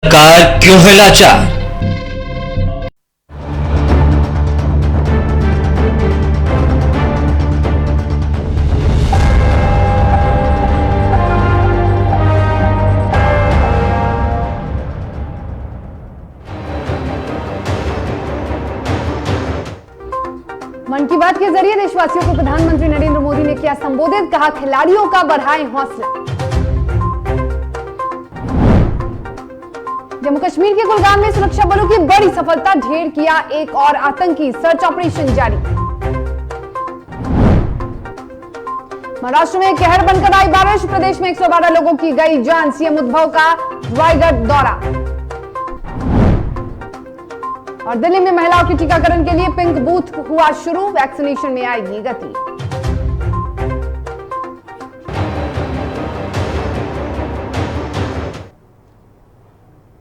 सरकार क्यों है लाचार? मन की बात के जरिए देशवासियों को प्रधानमंत्री नरेंद्र मोदी ने किया संबोधित, कहा खिलाड़ियों का बढ़ाएं हौसला। जम्मू कश्मीर के कुलगाम में सुरक्षा बलों की बड़ी सफलता, ढेर किया एक और आतंकी, सर्च ऑपरेशन जारी। महाराष्ट्र में कहर बनकर आई बारिश, प्रदेश में 112 लोगों की गई जान, सीएम उद्धव का रायगढ़ दौरा। और दिल्ली में महिलाओं के टीकाकरण के लिए पिंक बूथ हुआ शुरू, वैक्सीनेशन में आएगी गति।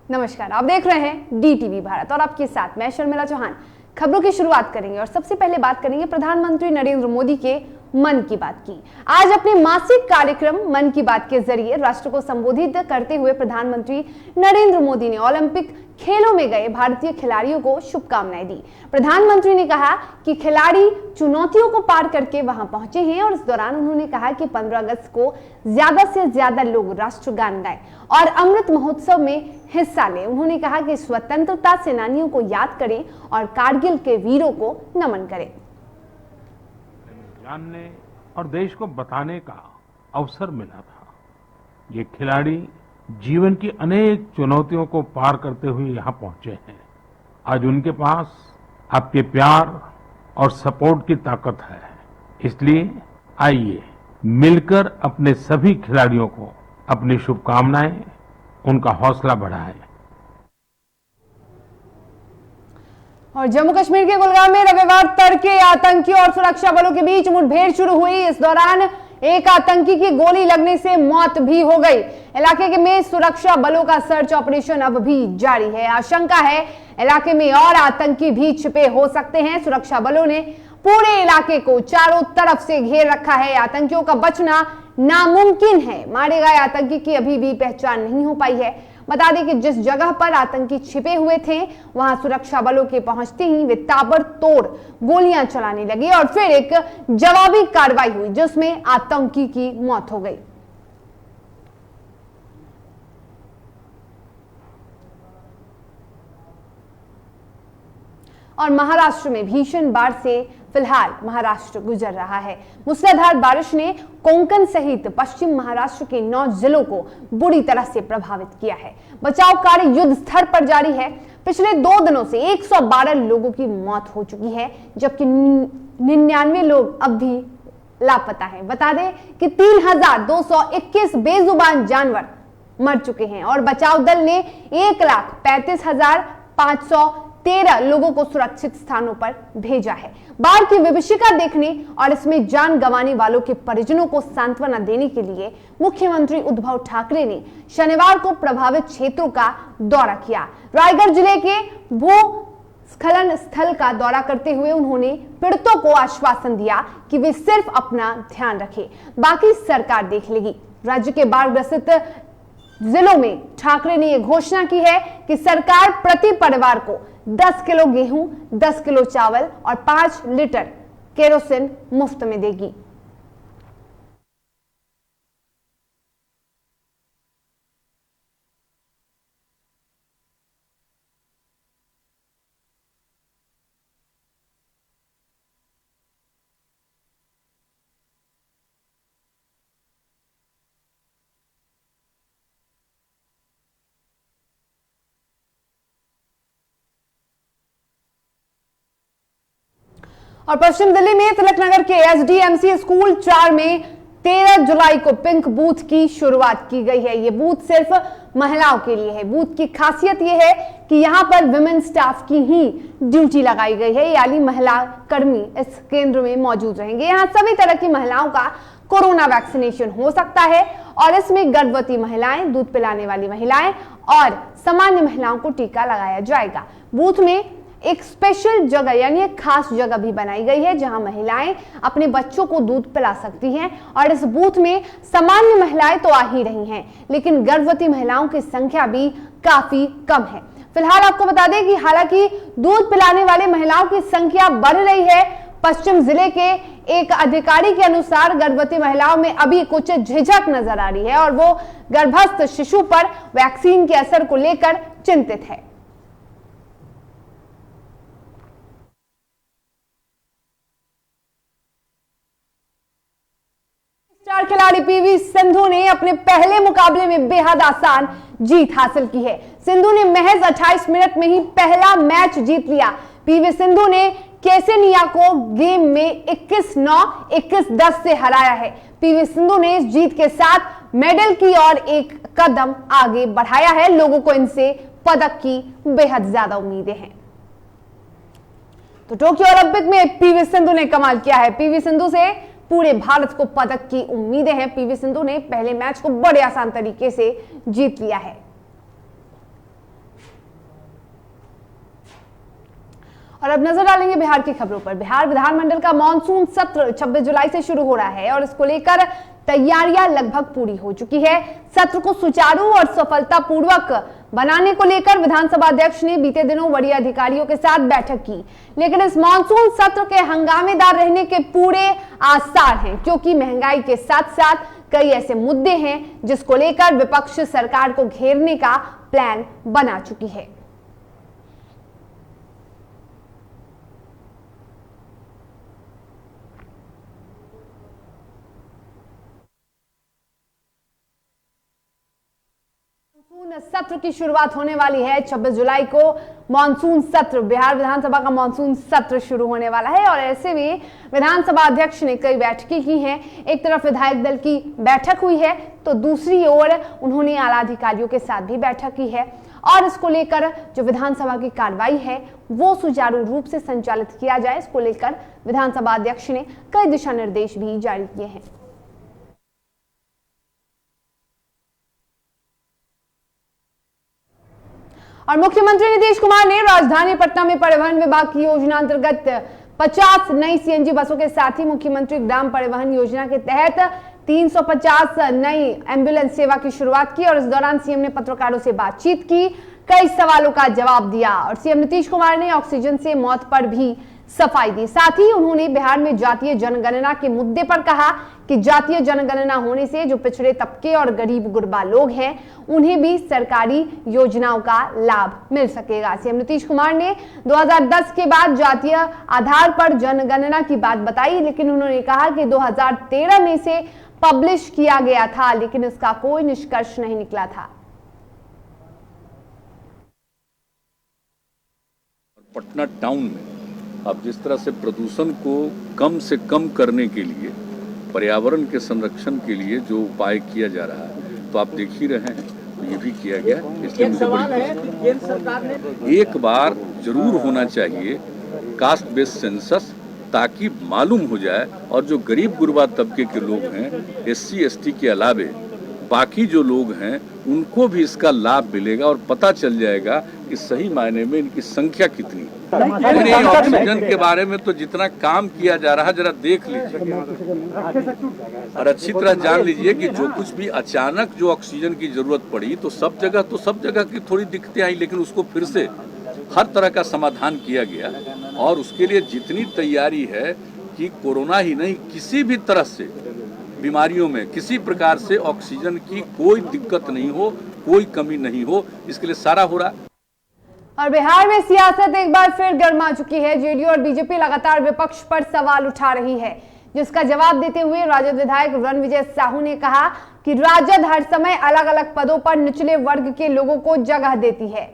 नमस्कार, आप देख रहे हैं DTV भारत और आपके साथ मैं शर्मिला चौहान। खबरों की शुरुआत करेंगे और सबसे पहले बात करेंगे प्रधानमंत्री नरेंद्र मोदी के मन की बात की। आज अपने मासिक कार्यक्रम मन की बात के जरिए राष्ट्र को संबोधित करते हुए प्रधानमंत्री नरेंद्र मोदी ने ओलंपिक खेलों में गए भारतीय खिलाड़ियों को शुभकामनाएं दी। प्रधानमंत्री ने कहा कि खिलाड़ी चुनौतियों को पार करके वहां पहुंचे हैं और इस दौरान उन्होंने कहा कि 15 अगस्त को ज्यादा से ज्यादा लोग राष्ट्रगान गाएं और अमृत महोत्सव में हिस्सा लें। उन्होंने कहा कि स्वतंत्रता सेनानियों को याद करें और कारगिल के वीरों को नमन करें। जानने और देश को बताने का अवसर मिला था। ये खिलाड़ी जीवन की अनेक चुनौतियों को पार करते हुए यहाँ पहुंचे हैं। आज उनके पास आपके प्यार और सपोर्ट की ताकत है। इसलिए आइए मिलकर अपने सभी खिलाड़ियों को अपनी शुभकामनाएं, उनका हौसला बढ़ाएं। और जम्मू कश्मीर के कुलगाम में रविवार तड़के आतंकियों और सुरक्षा बलों के बीच मुठभेड़ शुरू हुई। इस दौरान एक आतंकी की गोली लगने से मौत भी हो गई। इलाके में सुरक्षा बलों का सर्च ऑपरेशन अब भी जारी है। आशंका है इलाके में और आतंकी भी छिपे हो सकते हैं। सुरक्षा बलों ने पूरे इलाके को चारों तरफ से घेर रखा है। आतंकियों का बचना नामुमकिन है। मारे गए आतंकी की अभी भी पहचान नहीं हो पाई है। बता दें कि जिस जगह पर आतंकी छिपे हुए थे वहां सुरक्षा बलों के पहुंचते ही वे ताबड़तोड़ गोलियां चलाने लगे और फिर एक जवाबी कार्रवाई हुई जिसमें आतंकी की मौत हो गई। और महाराष्ट्र में भीषण बाढ़ से फिलहाल महाराष्ट्र गुजर रहा है। मूसलाधार बारिश ने कोंकण सहित पश्चिम महाराष्ट्र के 9 जिलों को बुरी तरह से प्रभावित किया है। बचाव कार्य युद्ध स्तर पर जारी है। पिछले 2 दिनों से 112 लोगों की मौत हो चुकी है जबकि 99 लोग अब भी लापता हैं। बता दें कि 3221 बेजुबान जानवर मर चुके हैं और बचाव दल ने 1,35,513 लोगों को सुरक्षित स्थानों पर भेजा है। बाढ़ की विभीषिका देखने और इसमें जान गंवाने वालों के परिजनों को सांत्वना देने के लिए मुख्यमंत्री उद्धव ठाकरे ने शनिवार को प्रभावित क्षेत्रों का दौरा किया। रायगढ़ जिले के भूस्खलन स्थल का दौरा करते हुए उन्होंने पीड़ितों को आश्वासन दिया कि वे सिर्फ अपना ध्यान रखें, बाकी सरकार देख लेगी। राज्य के बाढ़ ग्रसित जिलों में ठाकरे ने यह घोषणा की है कि सरकार प्रति परिवार को 10 किलो गेहूं, 10 किलो चावल और 5 लीटर केरोसिन मुफ्त में देगी। और पश्चिम दिल्ली में तिलक नगर के SDMC स्कूल 4 में 13 जुलाई को पिंक बूथ की शुरुआत की गई है। ये बूथ सिर्फ महिलाओं के लिए है। बूथ की खासियत ये है कि यहाँ पर विमेन स्टाफ की ही ड्यूटी लगाई गई है, यानी महिला कर्मी इस केंद्र में मौजूद रहेंगे। यहाँ सभी तरह की महिलाओं का कोरोना वैक्सीनेशन हो सकता है और इसमें गर्भवती महिलाएं, दूध पिलाने वाली महिलाएं और सामान्य महिलाओं को टीका लगाया जाएगा। बूथ में एक स्पेशल जगह यानी एक खास जगह भी बनाई गई है जहां महिलाएं अपने बच्चों को दूध पिला सकती हैं और इस बूथ में सामान्य महिलाएं तो आ ही रही हैं, लेकिन गर्भवती महिलाओं की संख्या भी काफी कम है। फिलहाल आपको बता दें कि हालांकि दूध पिलाने वाले महिलाओं की संख्या बढ़ रही है। पश्चिम जिले के एक अधिकारी के अनुसार गर्भवती महिलाओं में अभी कुछ झिझक नजर आ रही है और वो गर्भस्थ शिशु पर वैक्सीन के असर को लेकर चिंतित है। स्टार खिलाड़ी पीवी सिंधु ने अपने पहले मुकाबले में बेहद आसान जीत हासिल की है। सिंधु ने महज 28 मिनट में ही पहला मैच जीत लिया। पीवी सिंधु ने केसेनिया को गेम में 21-9, 21-10 से हराया है। पीवी सिंधु ने इस जीत के साथ मेडल की ओर एक कदम आगे बढ़ाया है। लोगों को इनसे पदक की बेहद ज्यादा उम्मीदें हैं। तो टोक्यो ओलंपिक में पीवी सिंधु ने कमाल किया है। पीवी सिंधु से पूरे भारत को पदक की उम्मीदें हैं। पीवी सिंधु ने पहले मैच को बड़े आसान तरीके से जीत लिया है। और अब नजर डालेंगे बिहार की खबरों पर। बिहार विधानमंडल का मॉनसून सत्र 26 जुलाई से शुरू हो रहा है और इसको लेकर तैयारियां लगभग पूरी हो चुकी है। सत्र को सुचारू और सफलतापूर्वक बनाने को लेकर विधानसभा अध्यक्ष ने बीते दिनों वरीय अधिकारियों के साथ बैठक की, लेकिन इस मॉनसून सत्र के हंगामेदार रहने के पूरे आसार हैं, क्योंकि महंगाई के साथ साथ कई ऐसे मुद्दे हैं जिसको लेकर विपक्ष सरकार को घेरने का प्लान बना चुकी है। सत्र की शुरुआत होने वाली है 26 जुलाई को। मॉनसून सत्र, बिहार विधानसभा का मॉनसून सत्र शुरू होने वाला है और ऐसे में विधानसभा अध्यक्ष ने कई बैठकें की हैं। एक तरफ विधायक दल की बैठक हुई है तो दूसरी ओर उन्होंने आला अधिकारियों के साथ भी बैठक की है और इसको लेकर जो विधानसभा की कार्रवाई है वो सुचारू रूप से संचालित किया जाए, इसको लेकर विधानसभा अध्यक्ष ने कई दिशा निर्देश भी जारी किए हैं। और मुख्यमंत्री नीतीश कुमार ने राजधानी पटना में परिवहन विभाग की योजना अंतर्गत 50 नई सीएनजी बसों के साथ ही मुख्यमंत्री ग्राम परिवहन योजना के तहत 350 नई एम्बुलेंस सेवा की शुरुआत की और इस दौरान सीएम ने पत्रकारों से बातचीत की, कई सवालों का जवाब दिया और सीएम नीतीश कुमार ने ऑक्सीजन से मौत पर भी सफाई दी। साथ ही उन्होंने बिहार में जातीय जनगणना के मुद्दे पर कहा कि जातीय जनगणना होने से जो पिछड़े तबके और गरीब गुरबा लोग हैं उन्हें भी सरकारी योजनाओं का लाभ मिल सकेगा। सीएम नीतीश कुमार ने 2010 के बाद जातीय आधार पर जनगणना की बात बताई, लेकिन उन्होंने कहा कि 2013 में इसे पब्लिश किया गया था लेकिन इसका कोई निष्कर्ष नहीं निकला था। पटना टाउन में अब जिस तरह से प्रदूषण को कम से कम करने के लिए, पर्यावरण के संरक्षण के लिए जो उपाय किया जा रहा है, तो आप देख ही रहे हैं, तो ये भी किया गया। इसलिए सवाल है कि केंद्र सरकार ने एक बार जरूर होना चाहिए कास्ट बेस्ड सेंसस, ताकि मालूम हो जाए और जो गरीब गुरबा तबके के लोग हैं, SC ST के अलावे बाकी जो लोग हैं उनको भी इसका लाभ मिलेगा और पता चल जाएगा कि सही मायने में इनकी संख्या कितनी है। ऑक्सीजन के बारे में तो जितना काम किया जा रहा है जरा देख लीजिए और अच्छी तरह जान लीजिए कि जो कुछ भी अचानक जो ऑक्सीजन की जरूरत पड़ी तो सब जगह की थोड़ी दिक्कतें आई, लेकिन उसको फिर से हर तरह का समाधान किया गया और उसके लिए जितनी तैयारी है कि कोरोना ही नहीं किसी भी तरह से बीमारियों में किसी प्रकार से ऑक्सीजन की कोई दिक्कत नहीं हो, कोई कमी नहीं हो, इसके लिए सारा हो रहा है। और बिहार में सियासत एक बार फिर गर्मा चुकी है। जेडीयू और बीजेपी लगातार विपक्ष पर सवाल उठा रही है, जिसका जवाब देते हुए राजद विधायक रणविजय साहू ने कहा कि राजद हर समय अलग अलग पदों पर निचले वर्ग के लोगों को जगह देती है।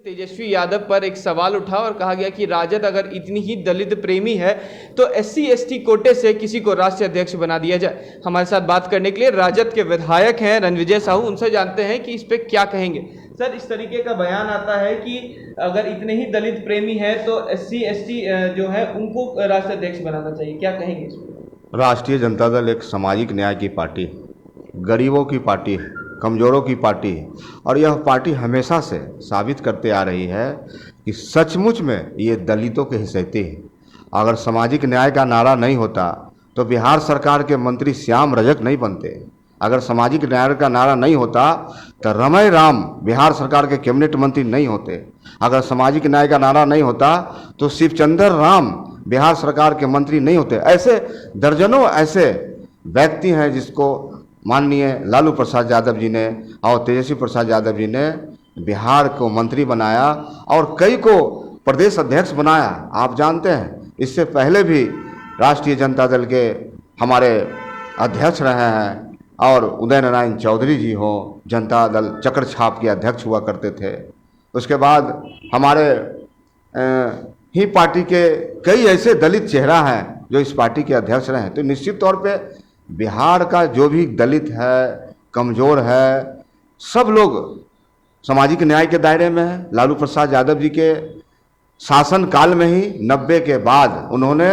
तेजस्वी यादव पर एक सवाल उठा और कहा गया कि राजद अगर इतनी ही दलित प्रेमी है तो SC ST कोटे से किसी को राष्ट्रीय अध्यक्ष बना दिया जाए। हमारे साथ बात करने के लिए राजद के विधायक हैं रणविजय साहू, उनसे जानते हैं कि इस पे क्या कहेंगे। सर, इस तरीके का बयान आता है कि अगर इतने ही दलित प्रेमी है तो SC ST जो है उनको राष्ट्रीय अध्यक्ष बनाना चाहिए, क्या कहेंगे इस पर? राष्ट्रीय जनता दल एक सामाजिक न्याय की पार्टी, गरीबों की पार्टी है, कमज़ोरों की पार्टी है और यह पार्टी हमेशा से साबित करते आ रही है कि सचमुच में ये दलितों के हिस्सेती है। अगर सामाजिक न्याय का नारा नहीं होता तो बिहार सरकार के मंत्री श्याम रजक नहीं बनते। अगर सामाजिक न्याय का नारा नहीं होता तो रमई राम बिहार सरकार के कैबिनेट मंत्री नहीं होते। अगर सामाजिक न्याय का नारा नहीं होता तो शिवचंद्र राम बिहार सरकार के मंत्री नहीं होते। ऐसे दर्जनों ऐसे व्यक्ति हैं जिसको माननीय लालू प्रसाद यादव जी ने और तेजस्वी प्रसाद यादव जी ने बिहार को मंत्री बनाया और कई को प्रदेश अध्यक्ष बनाया। आप जानते हैं इससे पहले भी राष्ट्रीय जनता दल के हमारे अध्यक्ष रहे हैं और उदय नारायण चौधरी जी हो, जनता दल चक्र छाप के अध्यक्ष हुआ करते थे। उसके बाद हमारे ही पार्टी के कई ऐसे दलित चेहरा हैं जो इस पार्टी के अध्यक्ष रहे हैं। तो निश्चित तौर पे बिहार का जो भी दलित है, कमज़ोर है, सब लोग सामाजिक न्याय के दायरे में है। लालू प्रसाद यादव जी के शासन काल में ही 90 के बाद उन्होंने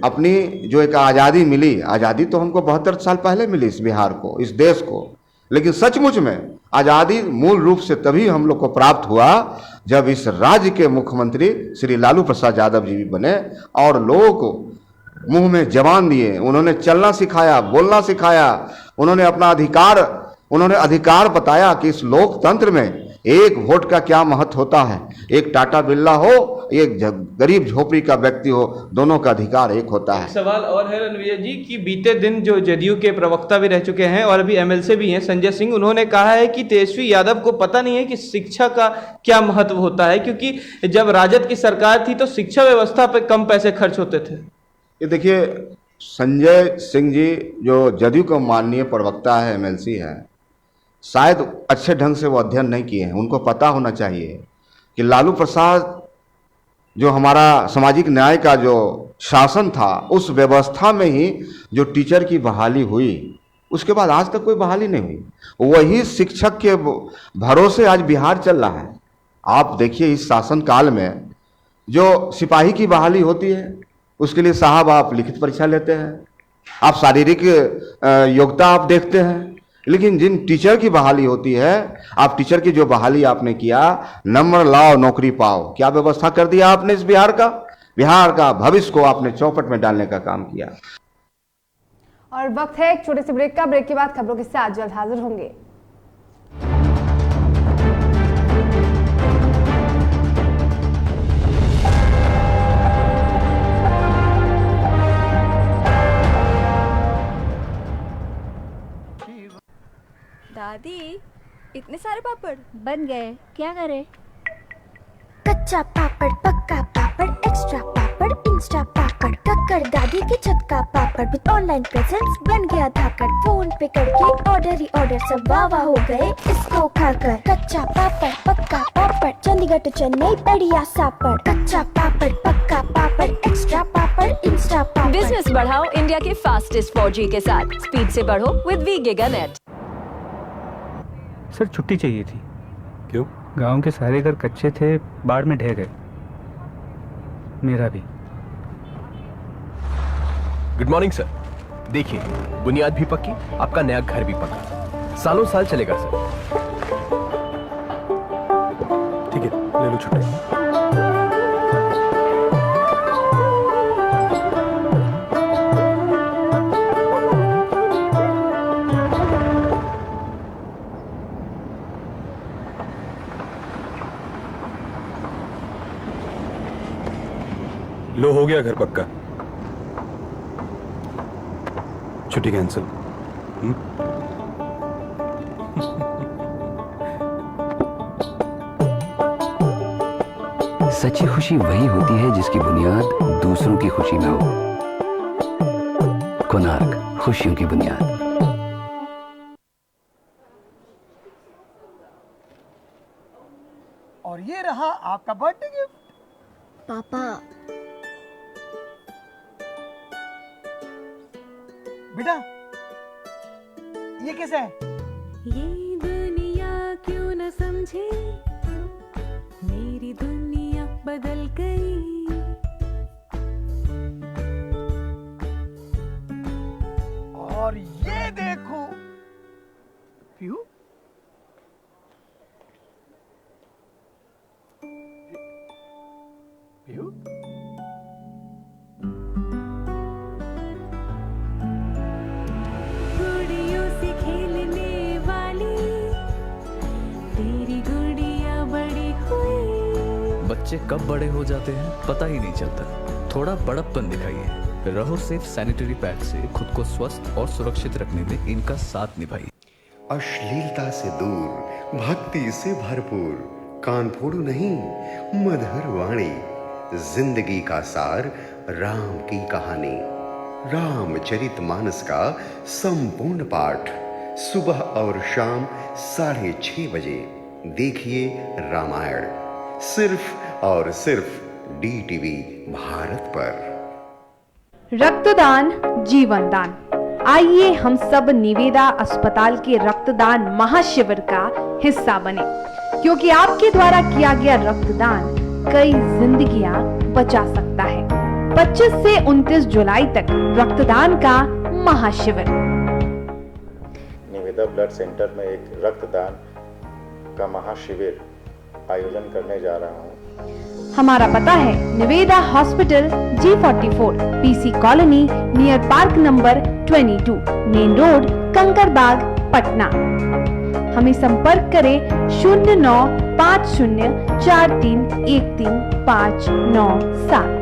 अपनी जो एक आज़ादी मिली, आज़ादी तो हमको 72 साल पहले मिली इस बिहार को, इस देश को, लेकिन सचमुच में आज़ादी मूल रूप से तभी हम लोग को प्राप्त हुआ जब इस राज्य के मुख्यमंत्री श्री लालू प्रसाद यादव जी भी बने और लोगों को मुंह में जबान दिए। उन्होंने चलना सिखाया, बोलना सिखाया, उन्होंने अपना अधिकार बताया कि इस लोकतंत्र में एक वोट का क्या महत्व होता है। एक टाटा बिरला हो, एक गरीब झोपड़ी का व्यक्ति हो, दोनों का अधिकार एक होता है। सवाल और है रणवीर जी कि बीते दिन जो जदयू के प्रवक्ता भी रह चुके हैं और अभी एमएलसी भी हैं, संजय सिंह, उन्होंने कहा है कि तेजस्वी यादव को पता नहीं है कि शिक्षा का क्या महत्व होता है, क्योंकि जब राजद की सरकार थी तो शिक्षा व्यवस्था पर कम पैसे खर्च होते थे। ये देखिए, संजय सिंह जी जो जदयू का माननीय प्रवक्ता है, एमएलसी है, शायद अच्छे ढंग से वो अध्ययन नहीं किए हैं। उनको पता होना चाहिए कि लालू प्रसाद जो हमारा सामाजिक न्याय का जो शासन था, उस व्यवस्था में ही जो टीचर की बहाली हुई, उसके बाद आज तक कोई बहाली नहीं हुई। वही शिक्षक के भरोसे आज बिहार चल रहा है। आप देखिए इस शासन काल में जो सिपाही की बहाली होती है, उसके लिए साहब आप लिखित परीक्षा लेते हैं, आप शारीरिक योग्यता आप देखते हैं, लेकिन जिन टीचर की बहाली होती है, आप टीचर की जो बहाली आपने किया, नंबर लाओ नौकरी पाओ, क्या व्यवस्था कर दिया आपने इस बिहार का भविष्य को आपने चौपट में डालने का काम किया। और वक्त है एक छोटे से ब्रेक का। ब्रेक के बाद खबरों के साथ जल्द हाजिर होंगे। दादी, इतने सारे पापड़ बन गए, क्या करे? कच्चा पापड़, पक्का पापड़, एक्स्ट्रा पापड़, इंस्टा पापड़, कक्कर दादी के छत का पापड़ विद ऑनलाइन प्रेजेंस बन गया धाकड़। फोन पे करके ऑर्डर ही ऑर्डर, सब वाह हो गए इसको खाकर। कच्चा पापड़, पक्का पापड़, चंडीगढ़ टू चेन्नई बढ़िया सापड़। कच्चा पापड़, पक्का पापड़, एक्स्ट्रा पापड़, इंस्टा पापड़। बिजनेस बढ़ाओ इंडिया के फास्टेस्ट 4G के साथ। स्पीड से बढ़ो विद वी गिगानेट। सर छुट्टी चाहिए थी। क्यों? गांव के सारे घर कच्चे थे, बाढ़ में ढह गए, मेरा भी। Good morning sir. देखिए, बुनियाद भी पक्की, आपका नया घर भी पक्का, सालों साल चलेगा सर। ठीक है, ले लो छुट्टी। लो, हो गया घर पक्का। छुट्टी कैंसिल। सच्ची खुशी वही होती है जिसकी बुनियाद दूसरों की खुशी में हो। कोणार्क, खुशियों की बुनियाद। और ये रहा आपका बर्थडे गिफ्ट। पापा, बेटा ये कैसा है? ये दुनिया क्यों न समझे, मेरी दुनिया बदल गई। और ये देखो पीहू, पीहू गुड़ियों से खेल तेरी गुड़िया बड़ी हुई। बच्चे कब बड़े हो जाते हैं पता ही नहीं चलता। थोड़ा बड़प्पन दिखाइए। रहो सेफ सैनिटरी पैड से खुद को स्वस्थ और सुरक्षित रखने में इनका साथ निभाइए। अश्लीलता से दूर, भक्ति से भरपूर, कान फोड़ू नहीं, मधुर वाणी, जिंदगी का सार, राम की कहानी, रामचरितमानस का संपूर्ण पाठ, सुबह और शाम 6:30 बजे देखिए रामायण, सिर्फ और सिर्फ DTV भारत पर। रक्तदान जीवन दान। आइए हम सब निवेदा अस्पताल के रक्तदान महाशिविर का हिस्सा बने, क्योंकि आपके द्वारा किया गया रक्तदान कई जिंदगियां बचा सकता है। 25 से 29 जुलाई तक रक्तदान का महाशिविर। निवेदा ब्लड सेंटर में एक रक्तदान का महाशिविर आयोजन करने जा रहा हूँ। हमारा पता है Niveda hospital G44 PC colony near park number 22 main road Kankarbagh Patna. हमें संपर्क करें 095043135597।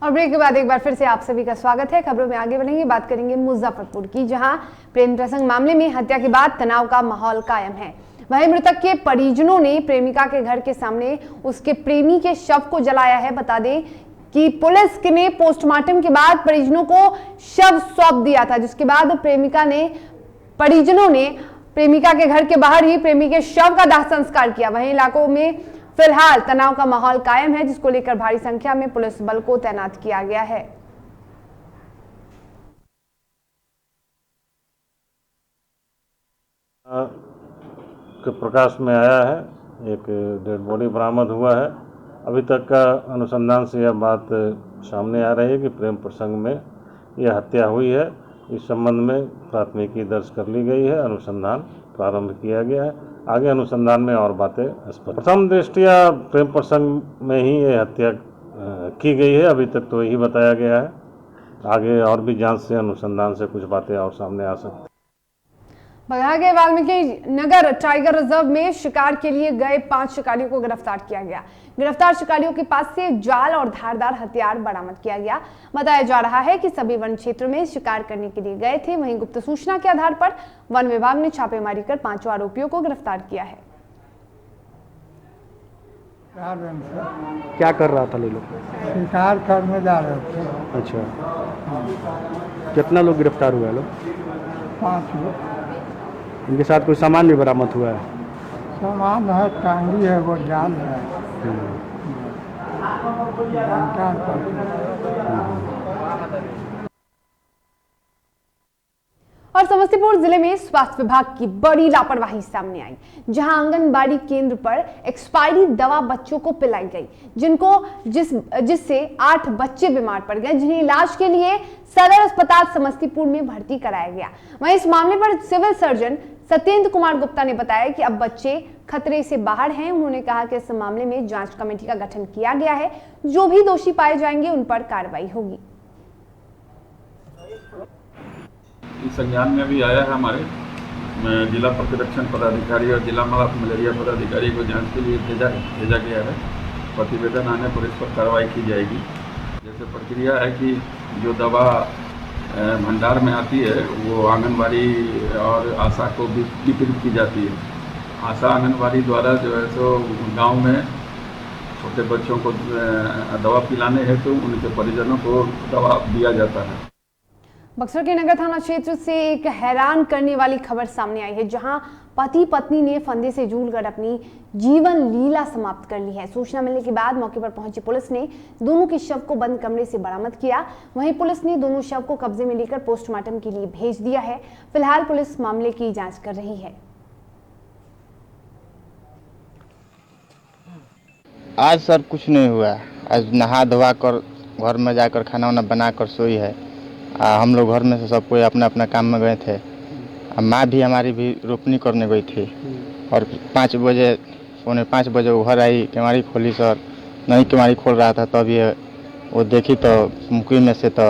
और ब्रेक के बाद एक बार फिर से आप सभी का स्वागत है। खबरों में आगे बढ़ेंगे, बात करेंगे मुजफ्फरपुर की, जहां प्रेम प्रसंग मामले में हत्या के बाद तनाव का माहौल कायम है। वहीं मृतक के परिजनों ने प्रेमिका के घर के सामने उसके प्रेमी के शव को जलाया है। बता दें कि पुलिस ने पोस्टमार्टम के बाद परिजनों को शव सौंप दिया था, जिसके बाद परिजनों ने प्रेमिका के घर के बाहर ही प्रेमी के शव का दाह संस्कार किया। वहीं इलाकों में फिलहाल तनाव का माहौल कायम है, जिसको लेकर भारी संख्या में पुलिस बल को तैनात किया गया है। के प्रकाश में आया है, एक डेड बॉडी बरामद हुआ है। अभी तक का अनुसंधान से यह बात सामने आ रही है कि प्रेम प्रसंग में यह हत्या हुई है। इस संबंध में प्राथमिकी दर्ज कर ली गई है, अनुसंधान प्रारंभ किया गया है। आगे अनुसंधान में और बातें स्पष्ट। प्रथम दृष्टया प्रेम प्रसंग में ही ये हत्या की गई है, अभी तक तो यही बताया गया है। आगे और भी जांच से अनुसंधान से कुछ बातें और सामने आ सकती। बघा के वाल्मीकि नगर टाइगर रिजर्व में शिकार के लिए गए 5 शिकारियों को गिरफ्तार किया गया। गिरफ्तार शिकारियों के पास से जाल और धारदार हथियार बरामद किया गया। बताया जा रहा है कि सभी वन क्षेत्र में शिकार करने के लिए गए थे। वहीं गुप्त सूचना के आधार पर वन विभाग ने छापेमारी कर 5 आरोपियों को गिरफ्तार किया है। क्या कर रहा था ये लोग? शिकार करने जा रहे थे। अच्छा, कितना लोग गिरफ्तार हुए लोग? 5 लोग। इनके साथ कोई सामान भी बरामद हुआ है? सामान है, टांगी है, वो जाल है। और समस्तीपुर जिले में स्वास्थ्य विभाग की बड़ी लापरवाही सामने आई, जहां आंगनबाड़ी केंद्र पर एक्सपायरी दवा बच्चों को पिलाई गई, जिससे 8 बच्चे बीमार पड़ गए, जिन्हें इलाज के लिए सदर अस्पताल समस्तीपुर में भर्ती कराया गया। वहीं इस मामले पर सिविल सर्जन सत्येंद्र कुमार गुप्ता ने बताया कि अब बच्चे खतरे से बाहर हैं। उन्होंने कहा कि इस मामले में जांच कमेटी का गठन किया गया है, जो भी दोषी पाए जाएंगे उन पर कार्रवाई होगी। इस संज्ञान में भी आया है हमारे जिला प्रतिरक्षण पदाधिकारी और जिला मलेरिया पदाधिकारी को जांच के लिए भेजा गया है। प्रतिवेदन आने पर इस पर कार्रवाई की जाएगी। जैसे प्रक्रिया है कि जो दवा भंडार में आती है वो आंगनबाड़ी और आशा को भी वितरित की जाती है। आशा आंगनबाड़ी द्वारा जो है सो गांव में छोटे बच्चों को दवा पिलाने हेतु उनके परिजनों को दवा दिया जाता है। बक्सर के नगर थाना क्षेत्र से एक हैरान करने वाली खबर सामने आई है, जहां पति पत्नी ने फंदे से झूलकर अपनी जीवन लीला समाप्त कर ली है। सूचना मिलने के बाद मौके पर पहुंची पुलिस ने दोनों के शव को बंद कमरे से बरामद किया। वहीं पुलिस ने दोनों शव को कब्जे में लेकर पोस्टमार्टम के लिए भेज दिया है। फिलहाल पुलिस मामले की जांच कर रही है। आज सर कुछ नहीं हुआ। आज नहा धोवा कर घर में जाकर खाना वाना बना कर सोई है। हम लोग घर में से सब कोई अपना अपना काम में गए थे। माँ भी हमारी भी रोपनी करने गई थी और 5 बजे 4:45 बजे वो घर आई, केवाड़ी खोली सर, नहीं केवाड़ी खोल रहा था तब ये वो देखी तो मुक्की में से तो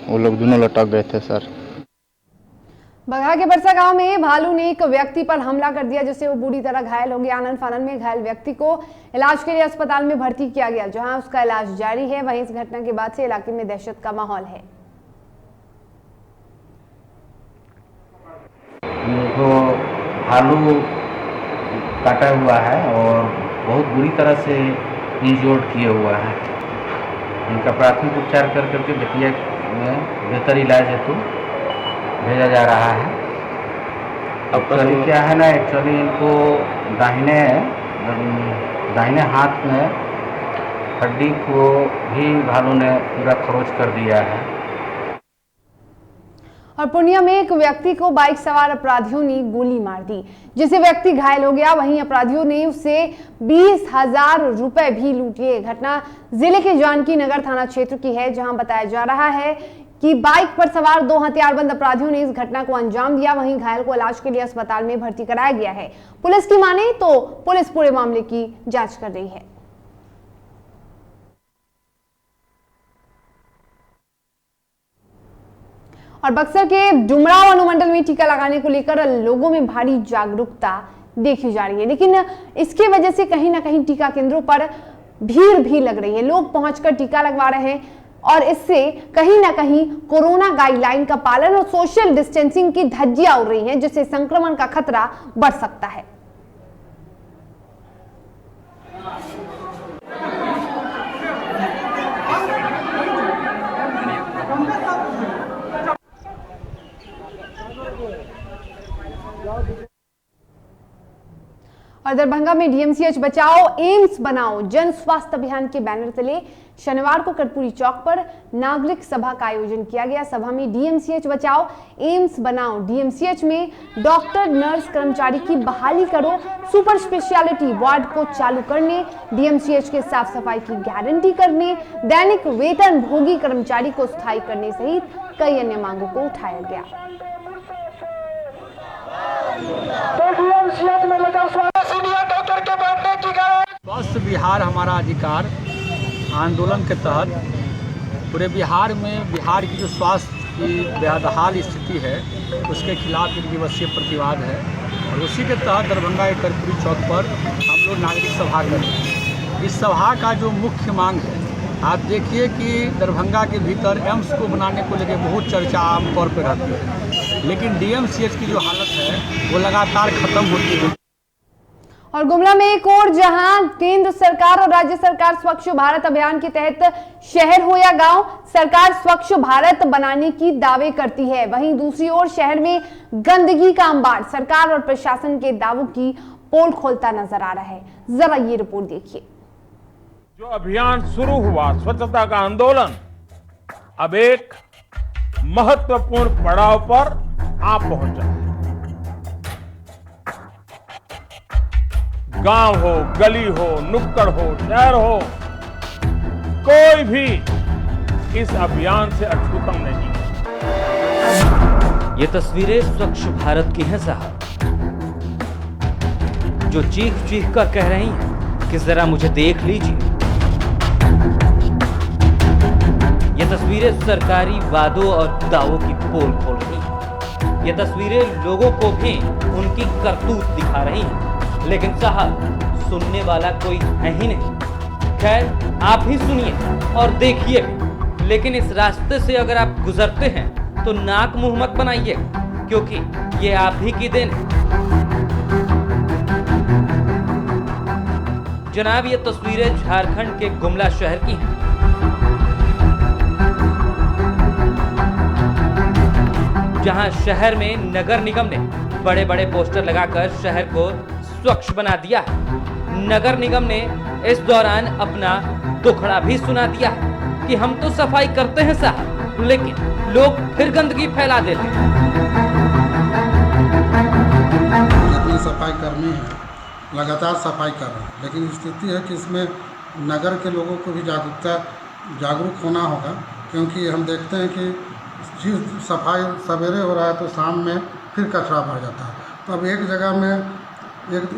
वो लोग दोनों लटक गए थे सर। बगहा के बरसा गांव में भालू ने एक व्यक्ति पर हमला कर दिया जिससे वो बुरी तरह घायल हो गया। आनन फानन में घायल व्यक्ति को इलाज के लिए अस्पताल में भर्ती किया गया, जहां उसका इलाज जारी है। वहीं इस घटना के बाद से इलाके में दहशत का माहौल है। तो भालू काटा हुआ है और बहुत बुरी तरह से इंजोर्ड किए हुआ है। इनका प्राथमिक उपचार कर करके बेतिया में बेहतर इलाज हेतु भेजा जा रहा है। अब क्या है ना, एक्चुअली इनको दाहिने हाथ में हड्डी को भी भालू ने पूरा खरोच कर दिया है। और पूर्णिया में एक व्यक्ति को बाइक सवार अपराधियों ने गोली मार दी, जिससे व्यक्ति घायल हो गया। वहीं अपराधियों ने उससे 20,000 रुपए भी लूट लिए। घटना जिले के जानकी नगर थाना क्षेत्र की है, जहां बताया जा रहा है कि बाइक पर सवार 2 हथियारबंद अपराधियों ने इस घटना को अंजाम दिया। वहीं घायल को इलाज के लिए अस्पताल में भर्ती कराया गया है। पुलिस की माने तो पुलिस पूरे मामले की जांच कर रही है। और बक्सर के डुमराव अनुमंडल में टीका लगाने को लेकर लोगों में भारी जागरूकता देखी जा रही है, लेकिन इसकी वजह से कहीं ना कहीं टीका केंद्रों पर भीड़ भी लग रही है। लोग पहुंचकर टीका लगवा रहे हैं और इससे कहीं ना कहीं कोरोना गाइडलाइन का पालन और सोशल डिस्टेंसिंग की धज्जियां उड़ रही हैं, जिससे संक्रमण का खतरा बढ़ सकता है। और दरभंगा में डीएमसीएच बचाओ एम्स बनाओ जन स्वास्थ्य अभियान के बैनर तले शनिवार को कर्पूरी चौक पर नागरिक सभा का आयोजन किया गया। सभा में डीएमसीएच बचाओ एम्स बनाओ, डीएमसीएच में डॉक्टर नर्स कर्मचारी की बहाली करो, सुपर स्पेशलिटी वार्ड को चालू करने, डीएमसीएच के साफ सफाई की गारंटी करने, दैनिक वेतन भोगी कर्मचारी को स्थायी करने सहित कई अन्य मांगों को उठाया गया। स्वास्थ्य बिहार हमारा अधिकार आंदोलन के तहत पूरे बिहार में बिहार की जो स्वास्थ्य की बेहाल स्थिति है उसके खिलाफ 1 दिवसीय प्रतिवाद है और उसी के तहत दरभंगा के कर्पूरी चौक पर हम लोग नागरिक सभा कर रहे हैं। इस सभा का जो मुख्य मांग है, आप देखिए कि दरभंगा के भीतर एम्स को बनाने को लेकर बहुत चर्चा आमतौर पर रहती है, लेकिन डीएमसीएच की जो हालत है वो लगातार खत्म होती है। और गुमला में एक और जहां केंद्र सरकार और राज्य सरकार स्वच्छ भारत अभियान के तहत शहर हो या गांव सरकार स्वच्छ भारत बनाने की दावे करती है, वहीं दूसरी ओर शहर में गंदगी का अंबार सरकार और प्रशासन के दावों की पोल खोलता नजर आ रहा है। जरा ये रिपोर्ट देखिए। जो अभियान शुरू हुआ स्वच्छता का आंदोलन अब एक महत्वपूर्ण पड़ाव पर आ पहुंचा है। गांव हो, गली हो, नुक्कड़ हो, शहर हो, कोई भी इस अभियान से अछूता नहीं। ये तस्वीरें स्वच्छ भारत की हैं साहब, जो चीख चीख कर कह रही हैं कि जरा मुझे देख लीजिए। ये तस्वीरें सरकारी वादों और दावों की पोल खोल रही हैं। ये तस्वीरें लोगों को भी उनकी करतूत दिखा रही हैं, लेकिन साहब सुनने वाला कोई है ही नहीं। खैर आप ही सुनिए और देखिए, लेकिन इस रास्ते से अगर आप गुजरते हैं तो नाक मुंह मत बनाइए, क्योंकि ये आप ही की देन है। जनाब ये तस्वीरें झारखंड के गुमला शहर की हैं। जहां शहर में नगर निगम ने बड़े बड़े पोस्टर लगाकर शहर को स्वच्छ बना दिया है। नगर निगम ने इस दौरान अपना दुखड़ा भी सुना दिया है कि हम तो सफाई करते हैं साहब, लेकिन लोग फिर गंदगी फैला देते हैं। जितने सफाई कर्मी हैं लगातार सफाई कर रहे हैं, लेकिन स्थिति है कि इसमें नगर के लोगों को भी जागरूक होना होगा, क्योंकि हम देखते हैं कि जिस सफाई सवेरे हो रहा है तो शाम में फिर कचरा भर जाता है। तो अब एक जगह में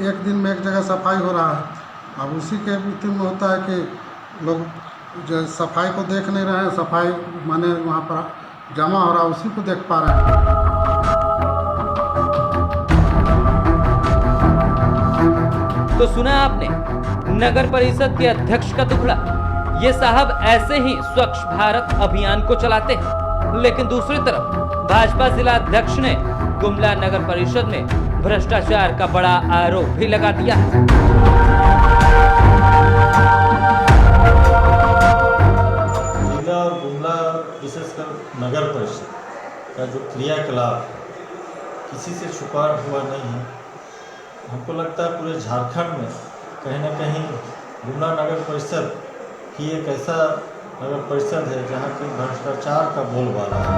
एक दिन में एक जगह सफाई हो रहा है। अब उसी के बीच में होता है कि लोग जो सफाई को देख नहीं रहे हैं, सफाई माने वहाँ पर जमा हो रहा है उसी को देख पा रहे हैं। तो सुना आपने नगर परिषद के अध्यक्ष का दुखड़ा। ये साहब ऐसे ही स्वच्छ भारत अभियान को चलाते हैं, लेकिन दूसरी तरफ भाजपा जिला अध्यक्ष ने गुमला नगर परिषद में भ्रष्टाचार का बड़ा आरोप भी लगा दिया है। जिला और गुमला विशेषकर नगर परिषद का जो क्रियाकलाप किसी से छुपा हुआ नहीं है। हमको लगता है पूरे झारखंड में कहीं ना कहीं गुमला नगर परिषद की एक ऐसा नगर परिषद है जहां की भ्रष्टाचार का बोलबाला है।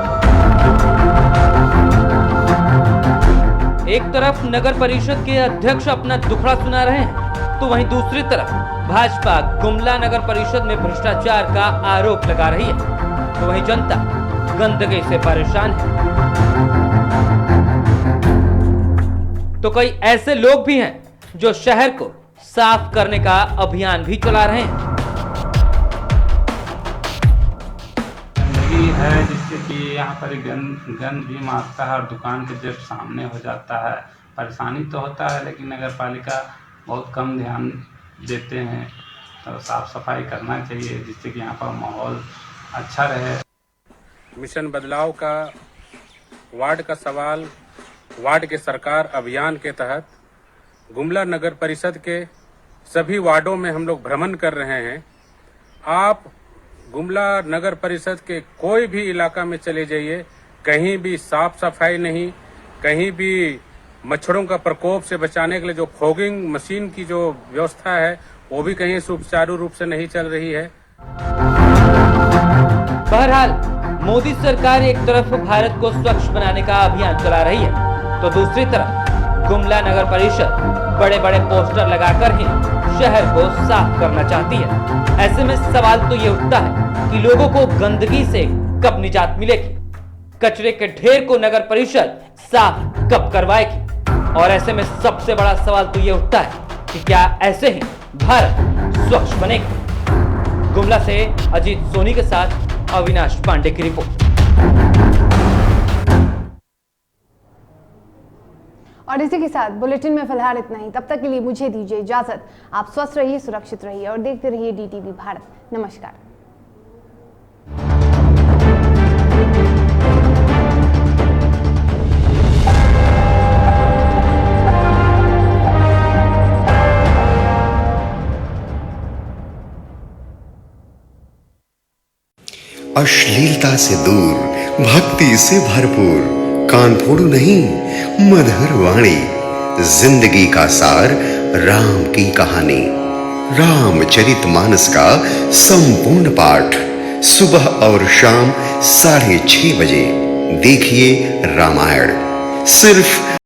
एक तरफ नगर परिषद के अध्यक्ष अपना दुखड़ा सुना रहे हैं, तो वहीं दूसरी तरफ भाजपा गुमला नगर परिषद में भ्रष्टाचार का आरोप लगा रही है। तो वहीं जनता गंदगी से परेशान है। तो कई ऐसे लोग भी हैं जो शहर को साफ करने का अभियान भी चला रहे हैं। गंदगी है जिससे कि यहाँ पर गंद भी मारता है और दुकान के जब सामने हो जाता है। परेशानी तो होता है, लेकिन नगर पालिका बहुत कम ध्यान देते हैं। तो साफ सफाई करना चाहिए जिससे कि यहाँ पर माहौल अच्छा रहे। मिशन बदलाव का वार्ड का सवाल वार्ड के सरकार अभियान के तहत गुमला नगर परिषद के सभी वार्डों में हम लोग भ्रमण कर रहे हैं। आप गुमला नगर परिषद के कोई भी इलाका में चले जाइए, कहीं भी साफ सफाई नहीं, कहीं भी मच्छरों का प्रकोप से बचाने के लिए जो फॉगिंग मशीन की जो व्यवस्था है वो भी कहीं सुचारू रूप से नहीं चल रही है। बहरहाल मोदी सरकार एक तरफ भारत को स्वच्छ बनाने का अभियान चला रही है, तो दूसरी तरफ गुमला नगर परिषद बड़े बड़े पोस्टर लगाकर ही शहर को साफ करना चाहती है। ऐसे में सवाल तो ये उठता है कि लोगों को गंदगी से कब निजात मिलेगी, कचरे के ढेर को नगर परिषद साफ कब करवाएगी। और ऐसे में सबसे बड़ा सवाल तो ये उठता है कि क्या ऐसे ही भारत स्वच्छ बनेगा। गुमला से अजीत सोनी के साथ अविनाश पांडे की रिपोर्ट। और इसी के साथ बुलेटिन में फिलहाल इतना ही। तब तक के लिए मुझे दीजिए इजाजत। आप स्वस्थ रहिए, सुरक्षित रहिए और देखते रहिए DTV भारत। नमस्कार। अश्लीलता से दूर, भक्ति से भरपूर, कान फोड़ू नहीं, मधुर वाणी, जिंदगी का सार, राम की कहानी, रामचरितमानस का संपूर्ण पाठ सुबह और शाम 6:30 बजे देखिए रामायण, सिर्फ